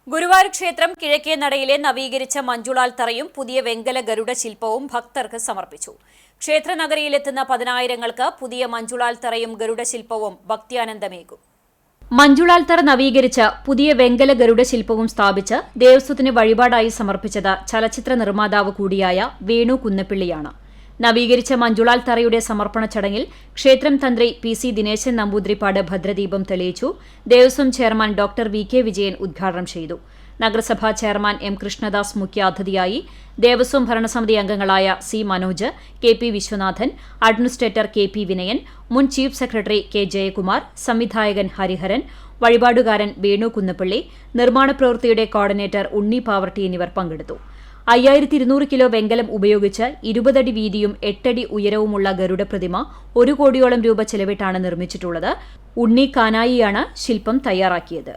ഗുരുവായൂർ ക്ഷേത്രം കിഴക്കേ നടയിലെ നവീകരിച്ച മഞ്ജുളാൽ തറയും പുതിയ വെങ്കല ഗരുഡ ശില്പവും ഭക്തർക്ക് സമർപ്പിച്ചു. ക്ഷേത്രനഗരിയിലെത്തുന്ന പതിനായിരങ്ങൾക്ക് പുതിയ മഞ്ജുളാൽ തറയും ഗരുഡ ശില്പവും ഭക്ത്യാനന്ദമേകും. മഞ്ജുളാൽ തറ നവീകരിച്ച പുതിയ വെങ്കല ഗരുഡ ശില്പവും സ്ഥാപിച്ച് ദേവസ്വത്തിന് വഴിപാടായി സമർപ്പിച്ചത് ചലച്ചിത്ര നിർമ്മാതാവ് കൂടിയായ വേണു കുന്നപ്പിള്ളിയാണ്. നവീകരിച്ച മഞ്ജുളാൽ തറയുടെ സമർപ്പണ ചടങ്ങിൽ ക്ഷേത്രം തന്ത്രി പി.സി. ദിനേശൻ നമ്പൂതിരിപ്പാട് ഭദ്രദീപം തെളിയിച്ചു. Devaswom chairman doctor VK. Vijayan ഉദ്ഘാടനം ചെയ്തു. നഗരസഭാ ചെയർമാൻ എം. കൃഷ്ണദാസ് മുഖ്യാതിഥിയായി. ദേവസ്വം ഭരണസമിതി അംഗങ്ങളായ C. Manoj, K. P. Viswanathan, administrator K. P. Vinayan, മുൻ ചീഫ് സെക്രട്ടറി കെ. ജയകുമാർ, സംവിധായകൻ ഹരിഹരൻ, വഴിപാടുകാരൻ വേണു കുന്നപ്പിള്ളി, നിർമ്മാണ പ്രവൃത്തിയുടെ കോർഡിനേറ്റർ ഉണ്ണി പാവർട്ടി എന്നിവർ പങ്കെടുത്തു. 5200 കിലോ വെങ്കലം ഉപയോഗിച്ച് 20 അടി വീതിയും 8 അടി ഉയരവുമുള്ള ഗരുഡ പ്രതിമ 1 കോടിയോളം രൂപ ചെലവിട്ടാണ് നിർമ്മിച്ചിട്ടുള്ളത്. ഉണ്ണി കാനായിയാണ് ശില്പം തയ്യാറാക്കിയത്.